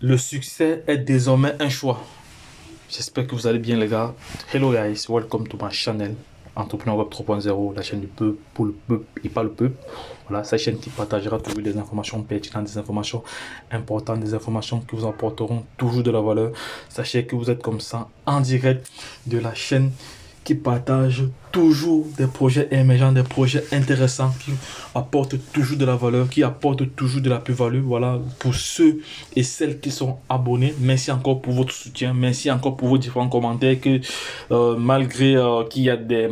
Le succès est désormais un choix. J'espère que vous allez bien les gars. Hello guys, welcome to my channel Entrepreneur Web 3.0, la chaîne du peuple, pour le peuple et pas le peuple. Voilà, cette chaîne qui partagera toujours des informations pertinentes, des informations importantes, des informations qui vous apporteront toujours de la valeur. Sachez que vous êtes comme ça en direct de la chaîne qui partage toujours des projets émergents, des projets intéressants, qui apportent toujours de la valeur, qui apportent toujours de la plus-value. Voilà, pour ceux et celles qui sont abonnés, merci encore pour votre soutien, merci encore pour vos différents commentaires, que malgré qu'il y a des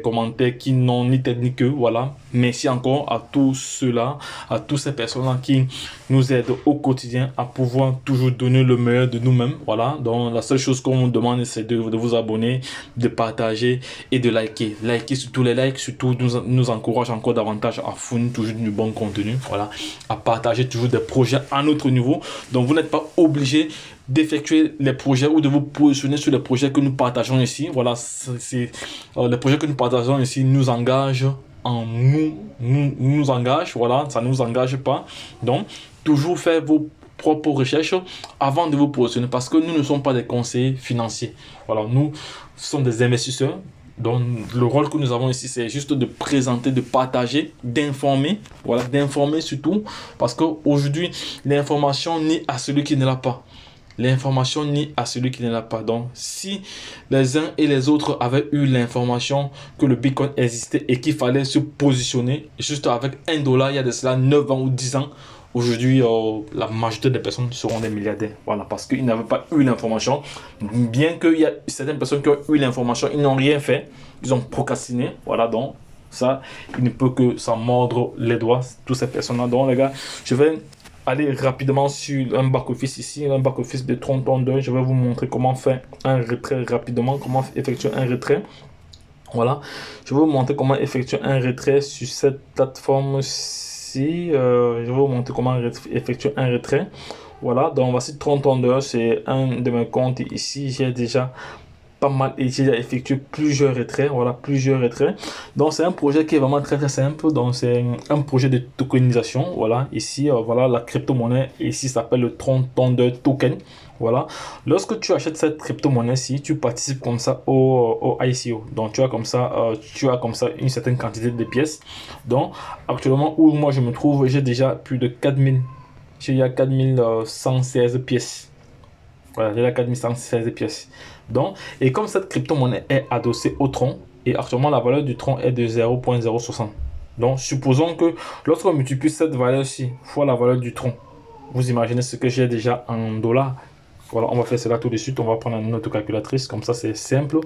commentaires qui n'ont ni tête ni queue, voilà, merci encore à tous ceux-là, à toutes ces personnes-là qui nous aident au quotidien à pouvoir toujours donner le meilleur de nous-mêmes. Voilà, donc la seule chose qu'on vous demande, c'est de vous abonner, de partager et de liker. Liker, surtout les likes, surtout nous encourage encore davantage à fournir toujours du bon contenu. Voilà, à partager toujours des projets à notre niveau. Donc vous n'êtes pas obligé d'effectuer les projets ou de vous positionner sur les projets que nous partageons ici. Voilà, les projets que nous partageons ici nous engagent nous engage, voilà, ça ne nous engage pas. Donc, toujours faire vos propres recherches avant de vous positionner, parce que nous ne sommes pas des conseillers financiers. Voilà, nous sommes des investisseurs. Donc, le rôle que nous avons ici, c'est juste de présenter, de partager, d'informer. Voilà, d'informer surtout, parce qu'aujourd'hui, l'information n'est à celui qui ne l'a pas. L'information nie à celui qui ne l'a pas. Donc, si les uns et les autres avaient eu l'information que le Bitcoin existait et qu'il fallait se positionner juste avec $1 il y a de cela 9 ans ou 10 ans, aujourd'hui, la majorité des personnes seront des milliardaires. Voilà, parce qu'ils n'avaient pas eu l'information. Bien qu'il y a certaines personnes qui ont eu l'information, ils n'ont rien fait. Ils ont procrastiné. Voilà, donc ça, il ne peut que s'en mordre les doigts, toutes ces personnes-là. Donc, les gars, je vais aller rapidement sur un back-office ici, un back-office de Tron 2. Je vais vous montrer comment faire un retrait rapidement, comment effectuer un retrait. Voilà, je vais vous montrer comment effectuer un retrait sur cette plateforme-ci. Je vais vous montrer comment effectuer un retrait. Voilà, donc voici Tron 2, c'est un de mes comptes ici. J'ai déjà pas mal et j'ai effectué plusieurs retraits. Voilà, plusieurs retraits. Donc c'est un projet qui est vraiment très simple. Donc c'est un projet de tokenisation. Voilà, ici voilà, la crypto-monnaie ici s'appelle le Tron Thunder Token. Voilà, lorsque tu achètes cette crypto-monnaie-ci, tu participes comme ça au ICO. Donc tu as comme ça une certaine quantité de pièces. Donc actuellement où moi je me trouve, j'ai déjà plus de 4000, j'ai 4116 pièces. Voilà, j'ai 4116 pièces. Donc, et comme cette crypto-monnaie est adossée au Tron, et actuellement la valeur du Tron est de 0.060. Donc, supposons que lorsqu'on multiplie cette valeur-ci fois la valeur du Tron, vous imaginez ce que j'ai déjà en dollars. Voilà, on va faire cela tout de suite. On va prendre notre calculatrice, comme ça c'est simple.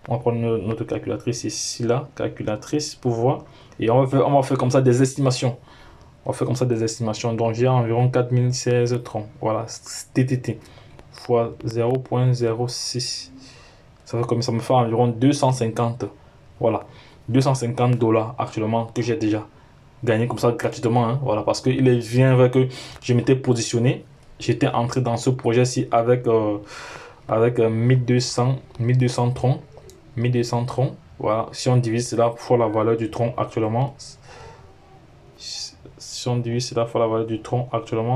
On va prendre notre calculatrice ici, là, calculatrice pour voir. Et on va faire comme ça des estimations. On va faire comme ça des estimations. Donc, j'ai environ 4016 Tron. Voilà, TTT fois 0.06, ça fait comme ça me fait environ 250. Voilà, $250 actuellement que j'ai déjà gagné comme ça gratuitement, hein. Voilà, parce qu'il est bien vrai que je m'étais positionné, j'étais entré dans ce projet-ci avec 1200 troncs. Voilà, si on divise cela fois la valeur du tronc actuellement,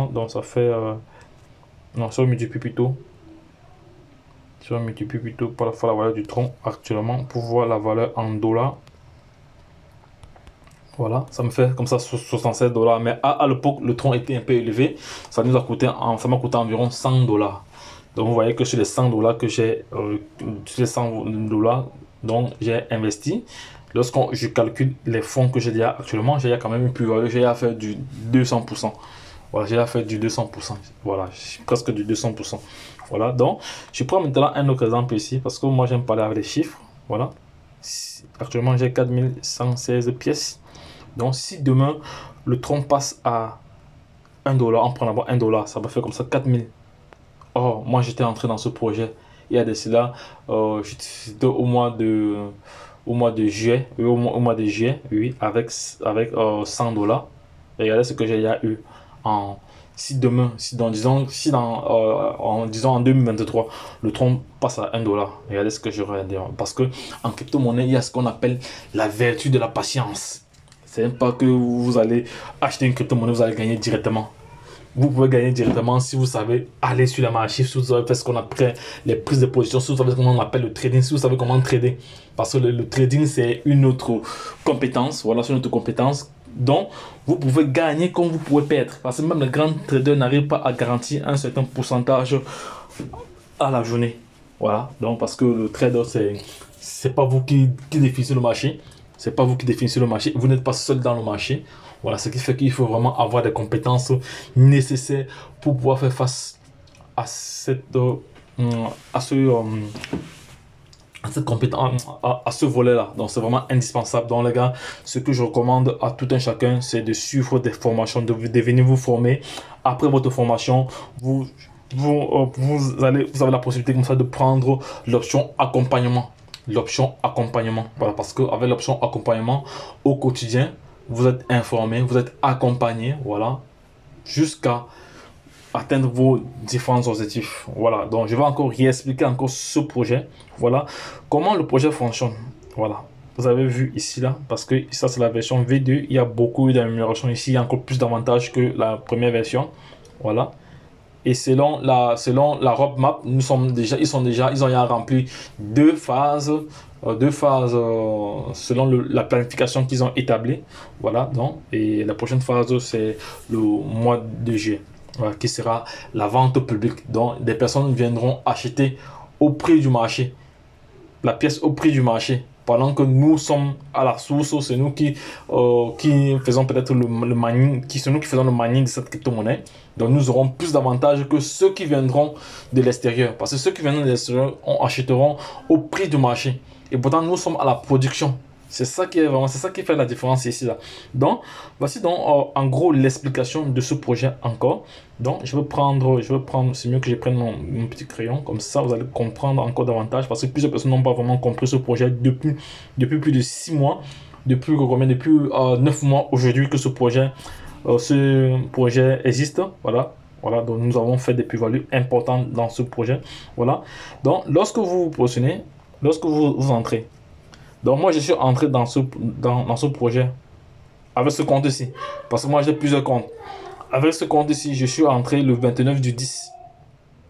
donc ça fait non, si on multiplie plutôt par la valeur du tronc actuellement pour voir la valeur en dollars. Voilà, ça me fait comme ça $67. Mais à l'époque, le tronc était un peu élevé. Ça m'a coûté environ $100. Donc vous voyez que sur les $100 que j'ai, donc j'ai investi. Lorsque je calcule les fonds que j'ai déjà actuellement, j'ai quand même une plus-value. J'ai à faire du 200%. Voilà, j'ai fait du 200%. Voilà, presque du 200%. Voilà, donc je prends maintenant un autre exemple ici parce que moi j'aime parler avec les chiffres. Voilà, actuellement j'ai 4116 pièces. Donc si demain le tronc passe à $1, on prend d'abord $1, ça va faire comme ça 4000. Oh, moi j'étais entré dans ce projet il y a de cela, j'étais au mois de juillet, oui, avec $100. Regardez ce que j'ai eu en en 2023 le tronc passe à $1. Regardez ce que j'aurais à dire, parce que en crypto-monnaie il y a ce qu'on appelle la vertu de la patience. C'est pas que vous allez acheter une crypto-monnaie, vous allez gagner directement. vous pouvez gagner directement si vous savez aller sur la marché, si vous savez faire ce qu'on appelle les prises de position, si vous savez comment on appelle le trading, si vous savez comment trader. Parce que le trading, c'est une autre compétence. Voilà, c'est une autre compétence. Donc, vous pouvez gagner comme vous pouvez perdre. Parce que même les grands traders n'arrivent pas à garantir un certain pourcentage à la journée. Voilà, donc parce que le trader, c'est pas vous qui définissez le marché. C'est pas vous qui définissez le marché. Vous n'êtes pas seul dans le marché. Voilà, ce qui fait qu'il faut vraiment avoir des compétences nécessaires pour pouvoir faire face à cette compétence, à ce volet-là. Donc, c'est vraiment indispensable. Donc, les gars, ce que je recommande à tout un chacun, c'est de suivre des formations, de venir vous former. Après votre formation, vous avez la possibilité comme ça de prendre l'option accompagnement. Voilà, parce qu'avec l'option accompagnement au quotidien, vous êtes informé, vous êtes accompagné, voilà, jusqu'à atteindre vos différents objectifs. Voilà, donc je vais encore réexpliquer encore ce projet. Voilà, comment le projet fonctionne. Voilà, vous avez vu ici, là, parce que ça c'est la version V2, il y a beaucoup d'améliorations ici, il y a encore plus d'avantages que la première version. Voilà. Et selon la roadmap, ils ont déjà rempli deux phases selon la planification qu'ils ont établie. Voilà, donc, et la prochaine phase, c'est le mois de juillet, voilà, qui sera la vente publique. Donc, des personnes viendront acheter au prix du marché, la pièce au prix du marché. Pendant que nous sommes à la source, c'est nous qui faisons peut-être le mining, c'est nous qui faisons le mining de cette crypto-monnaie. Donc nous aurons plus d'avantages que ceux qui viendront de l'extérieur. Parce que ceux qui viendront de l'extérieur achèteront au prix du marché. Et pourtant, nous sommes à la production. C'est ça qui fait la différence ici, là. Donc, voici donc en gros l'explication de ce projet encore. Donc, je vais prendre, c'est mieux que je prenne mon petit crayon, comme ça vous allez comprendre encore davantage, parce que plusieurs personnes n'ont pas vraiment compris ce projet depuis plus de 6 mois, depuis 9 mois aujourd'hui que ce projet existe. Voilà, donc nous avons fait des plus-values importantes dans ce projet. Voilà, donc lorsque vous positionnez, lorsque vous entrez, donc moi je suis entré dans ce projet avec ce compte ici, parce que moi j'ai plusieurs comptes. Avec ce compte ici, je suis entré le 29 du 10.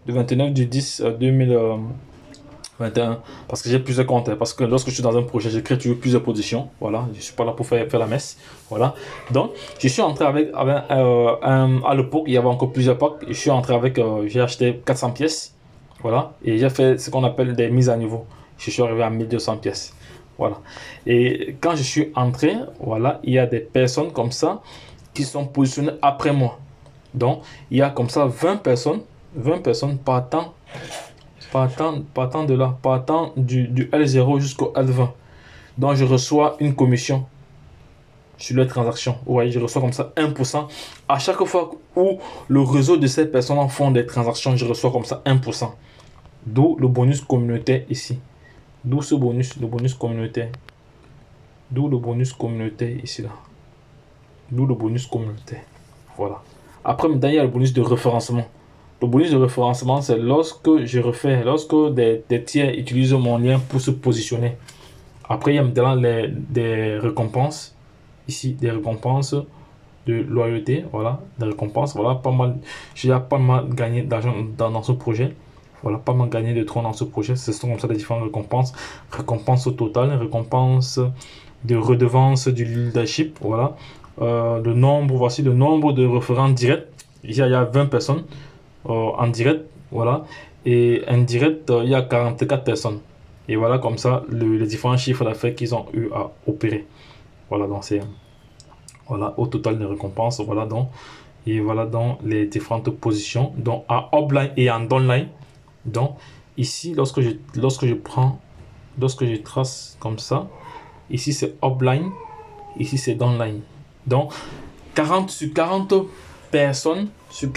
Le 29 du 10 2021, parce que j'ai plusieurs comptes. Parce que lorsque je suis dans un projet, je crée toujours plusieurs positions. Voilà, je suis pas là pour faire la messe. Voilà, donc je suis entré avec à l'époque, il y avait encore plusieurs packs. Je suis entré avec, j'ai acheté 400 pièces. Voilà, et j'ai fait ce qu'on appelle des mises à niveau. Je suis arrivé à 1200 pièces. Voilà, et quand je suis entré, voilà, il y a des personnes comme ça qui sont positionnées après moi. Donc, il y a comme ça 20 personnes partant de là, partant du L0 jusqu'au L20. Donc, je reçois une commission sur les transactions. Vous voyez, je reçois comme ça 1%. À chaque fois où le réseau de ces personnes font des transactions, je reçois comme ça 1%. D'où le bonus communautaire ici. D'où ce bonus, le bonus communautaire. D'où le bonus communautaire ici, là. D'où le bonus communautaire. Voilà. Après, maintenant, il y a le bonus de référencement. Le bonus de référencement, c'est lorsque des tiers utilisent mon lien pour se positionner. Après, il y a maintenant des récompenses. Ici, des récompenses de loyauté. Voilà, des récompenses. Voilà, pas mal. J'ai pas mal gagné d'argent dans ce projet. Voilà, pas mal gagné de troncs dans ce projet. Ce sont comme ça des différentes récompenses. Récompenses au total, récompenses de redevance du leadership. Voilà. Voici le nombre de référents directs. Il y a 20 personnes en direct, voilà, et indirect, il y a 44 personnes. Et voilà comme ça les différents chiffres d'affaires qu'ils ont eu à opérer. Voilà, donc c'est voilà au total des récompenses. Voilà donc, et voilà dans les différentes positions, donc en upline et en downline. Donc ici, lorsque je trace comme ça, ici c'est upline, ici c'est downline. Donc 40 sur 40 personnes, j'ai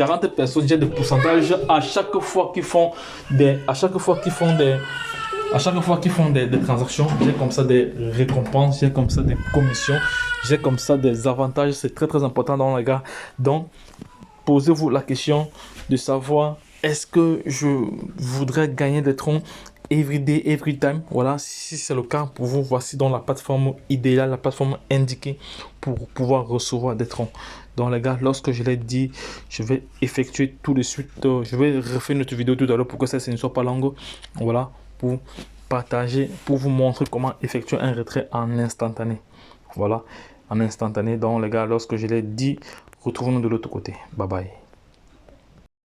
des pourcentages à chaque fois qu'ils font des transactions. J'ai comme ça des récompenses, j'ai comme ça des commissions, j'ai comme ça des avantages. C'est très très important dans les gars. Donc posez-vous la question de savoir, est-ce que je voudrais gagner des troncs every day, every time? Voilà, si c'est le cas pour vous, voici donc la plateforme idéale, la plateforme indiquée pour pouvoir recevoir des troncs. Donc les gars, lorsque je l'ai dit, je vais effectuer tout de suite. Je vais refaire une autre vidéo tout à l'heure pour que ça ne soit pas longue. Voilà, pour partager, pour vous montrer comment effectuer un retrait en instantané. Voilà, en instantané. Donc les gars, lorsque je l'ai dit, retrouvons-nous de l'autre côté. Bye bye.